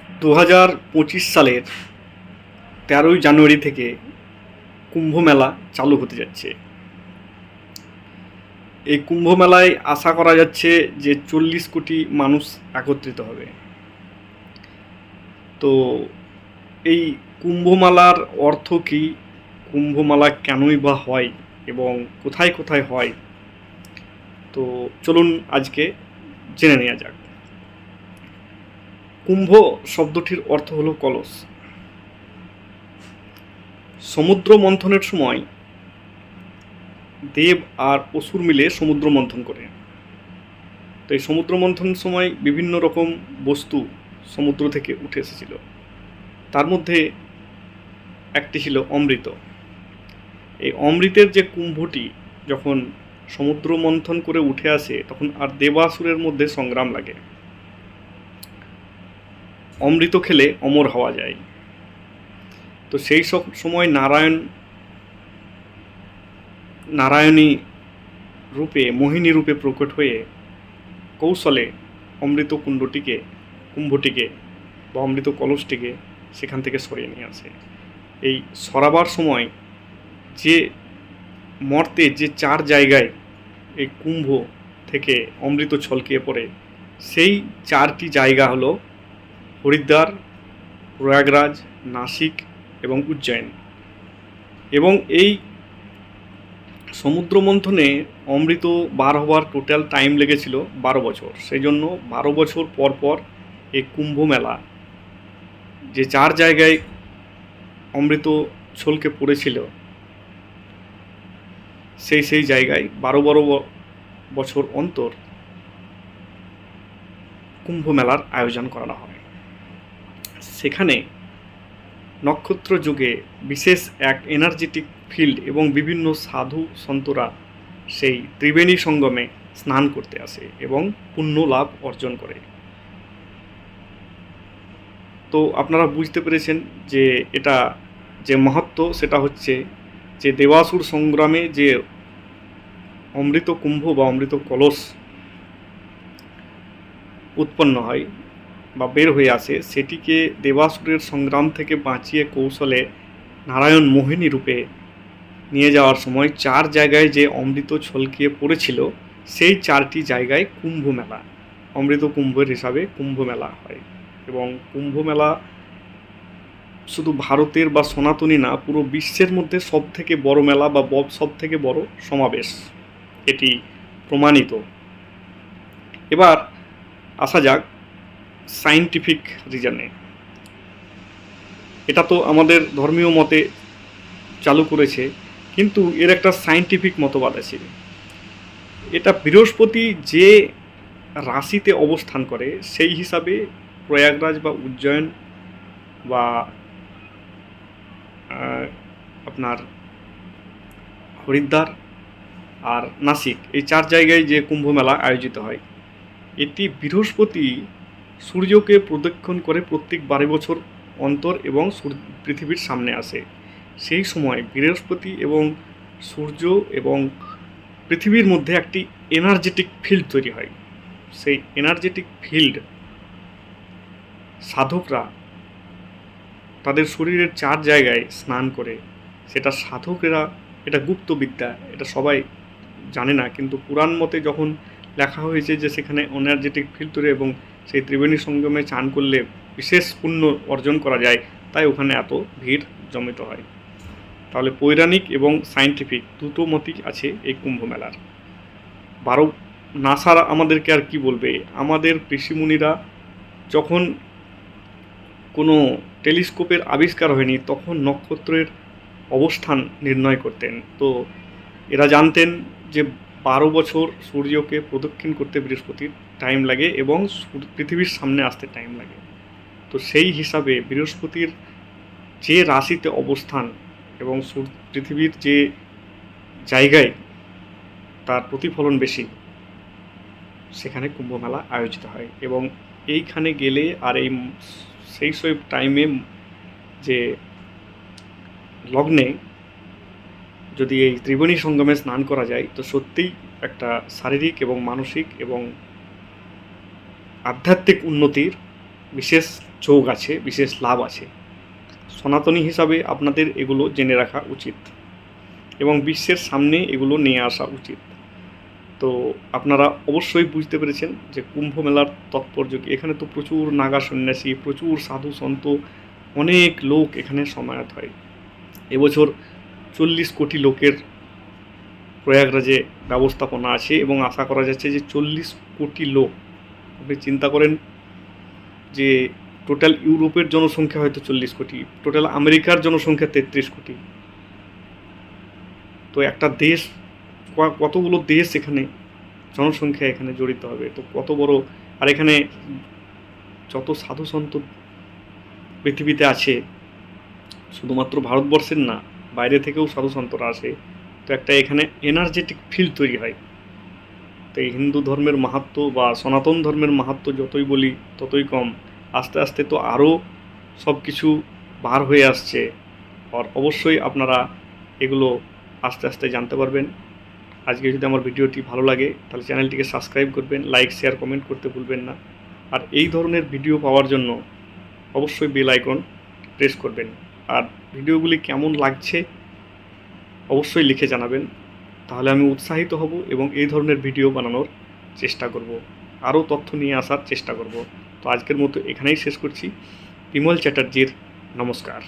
2025 সালের 13ই জানুয়ারি থেকে কুম্ভ মেলা চালু হতে যাচ্ছে। এই কুম্ভ মেলায় আশা করা যাচ্ছে যে 40 কোটি মানুষ একত্রিত হবে। তো এই কুম্ভ মেলার অর্থ কী, কুম্ভ মেলা কেনই বা হয় এবং কোথায় কোথায় হয়, তো চলুন আজকে জেনে নেওয়া যাক। কুম্ভ শব্দটির অর্থ হলো কলস। সমুদ্র মন্থনের সময় দেব আর অসুর মিলে সমুদ্র মন্থন করে। তো এই সমুদ্র মন্থনের সময় বিভিন্ন রকম বস্তু সমুদ্র থেকে উঠে এসেছিল। তার মধ্যে একটি ছিল অমৃত। এই অমৃতের যে কুম্ভটি যখন সমুদ্র মন্থন করে উঠে আসে, তখন আর দেবাসুরের মধ্যে সংগ্রাম লাগে। অমৃত খেলে অমর হওয়া যায়। তো সেই সব সময় নারায়ণী রূপে, মোহিনী রূপে প্রকট হয়ে কৌশলে অমৃত কুম্ভটিকে বা অমৃত কলসটিকে সেখান থেকে সরিয়ে নিয়ে আসে। এই সরাবার সময় যে মর্তে যে 4 জায়গায় এই কুম্ভ থেকে অমৃত ছলকিয়ে পড়ে, সেই 4টি জায়গা হলো হরিদ্বার, প্রয়াগরাজ, নাসিক এবং উজ্জয়ন। এবং এই সমুদ্র মন্থনে অমৃত বার হবার টোটাল টাইম লেগেছিল 12 বছর। সেই জন্য 12 বছর পর পর এই কুম্ভ মেলা, যে 4 জায়গায় অমৃত ছলকে পড়েছিল, সেই জায়গায় 12 বছর অন্তর কুম্ভ মেলার আয়োজন করা হয়। সেখানে নক্ষত্র যুগে বিশেষ এক এনার্জেটিক ফিল্ড এবং বিভিন্ন সাধু সন্তরা সেই ত্রিবেণী সঙ্গমে স্নান করতে আসে এবং পুণ্য লাভ অর্জন করে। তো আপনারা বুঝতে পেরেছেন যে এটা যে মাহাত্ম্য, সেটা হচ্ছে যে দেবাসুর সংগ্রামে যে অমৃত কুম্ভ বা অমৃত কলস উৎপন্ন হয় বা বের হয়ে আসে, সেটিকে দেবাসুরের সংগ্রাম থেকে বাঁচিয়ে কৌশলে নারায়ণ মোহিনী রূপে নিয়ে যাওয়ার সময় 4 জায়গায় যে অমৃত ছলকিয়ে পড়েছিল, সেই 4টি জায়গায় কুম্ভ মেলা, অমৃত কুম্ভের হিসাবে কুম্ভ মেলা হয়। এবং কুম্ভ মেলা শুধু ভারতের বা সনাতনী না, পুরো বিশ্বের মধ্যে সবথেকে বড় মেলা বা সবথেকে বড় সমাবেশ, এটি প্রমাণিত। এবার আসা যাক সায়েন্টিফিক রিজনে। এটা তো আমাদের ধর্মীয় মতে চালু করেছে, কিন্তু এর একটা সায়েন্টিফিক মতবাদ আছে। এটা বৃহস্পতি যে রাশিতে অবস্থান করে, সেই হিসাবে প্রয়াগরাজ বা উজ্জয়ন বা আপনার হরিদ্বার আর নাসিক, এই 4 জায়গায় যে কুম্ভ মেলা আয়োজিত হয়, এটি বৃহস্পতি সূর্যকে প্রদক্ষিণ করে প্রত্যেক 12 বছর অন্তর এবং পৃথিবীর সামনে আসে। সেই সময় বৃহস্পতি এবং সূর্য এবং পৃথিবীর মধ্যে একটি এনার্জেটিক ফিল্ড তৈরি হয়। সেই এনার্জেটিক ফিল্ড সাধকরা তাদের শরীরের 4 জায়গায় স্নান করে, সেটা সাধকেরা, এটা গুপ্তবিদ্যা, এটা সবাই জানে না, কিন্তু পুরাণ মতে যখন লেখা হয়েছে যে সেখানে এনার্জেটিক ফিল্ড তৈরি এবং সেই ত্রিবেণী সঙ্গমে চান করলে বিশেষ পুণ্য অর্জন করা যায়, তাই ওখানে এত ভিড় জমিত হয়। তাহলে পৌরাণিক এবং সায়েন্টিফিক দুটো মতই আছে এই কুম্ভ মেলার। নাসার আমাদেরকে আর কি বলবে, আমাদের ঋষিমুনিরা যখন কোনো টেলিস্কোপের আবিষ্কার হয়নি, তখন নক্ষত্রের অবস্থান নির্ণয় করতেন। তো এরা জানতেন যে 12 বছর সূর্যকে প্রদক্ষিণ করতে বৃহস্পতির টাইম লাগে এবং পৃথিবীর সামনে আসতে টাইম লাগে। তো সেই হিসাবে বৃহস্পতির যে রাশিতে অবস্থান এবং পৃথিবীর যে জায়গায় তার প্রতিফলন বেশি, সেখানে কুম্ভ মেলা আয়োজিত হয়। এবং এইখানে গেলে আর সেই সব টাইমে যে লগ্নে যদি এই ত্রিবেণী সঙ্গমে স্নান করা যায়, তো সত্যিই একটা শারীরিক এবং মানসিক এবং আধ্যাত্মিক উন্নতির বিশেষ যোগ আছে, বিশেষ লাভ আছে। সনাতনী হিসাবে আপনাদের এগুলো জেনে রাখা উচিত এবং বিশ্বের সামনে এগুলো নিয়ে আসা উচিত। তো আপনারা অবশ্যই বুঝতে পেরেছেন যে কুম্ভ মেলার তাৎপর্য কী। এখানে তো প্রচুর নাগা সন্ন্যাসী, প্রচুর সাধু সন্ত, অনেক লোক এখানে সমায়ত হয়। এবছর 40 কোটি লোকের প্রয়াগরাজে ব্যবস্থাপনা আছে এবং আশা করা যাচ্ছে যে 40 কোটি লোক। আপনি চিন্তা করেন যে টোটাল ইউরোপের জনসংখ্যা হয়তো 40 কোটি, টোটাল আমেরিকার জনসংখ্যা 33 কোটি। তো একটা দেশ, কতগুলো দেশ এখানে জনসংখ্যা এখানে জড়িত হবে, তো কত বড়। আর এখানে যত সাধু সন্ত পৃথিবীতে আছে, শুধুমাত্র ভারতবর্ষের না, বাইরে থেকেও সাধু সন্তরা আসে। তো একটা এখানে এনার্জেটিক ফিল্ড তৈরি হয়। তো এই হিন্দু ধর্মের মাহাত্ম্য বা সনাতন ধর্মের মাহাত্ম্য যতই বলি ততই কম। আস্তে আস্তে তো আরও সব কিছু বার হয়ে আসছে। আর অবশ্যই আপনারা এগুলো আস্তে আস্তে জানতে পারবেন। আজকে যদি আমার ভিডিওটি ভালো লাগে তাহলে চ্যানেলটিকে সাবস্ক্রাইব করবেন, লাইক শেয়ার কমেন্ট করতে ভুলবেন না। আর এই ধরনের ভিডিও পাওয়ার জন্য অবশ্যই বেল আইকন প্রেস করবেন। আর ভিডিওগুলি কেমন লাগছে অবশ্যই লিখে জানাবেন, তাহলে আমি উৎসাহিত হব এবং এই ধরনের ভিডিও বানানোর চেষ্টা করব, আরও তথ্য নিয়ে আসার চেষ্টা করব। তো আজকের মতো এখানেই শেষ করছি। বিমল চ্যাটার্জির নমস্কার।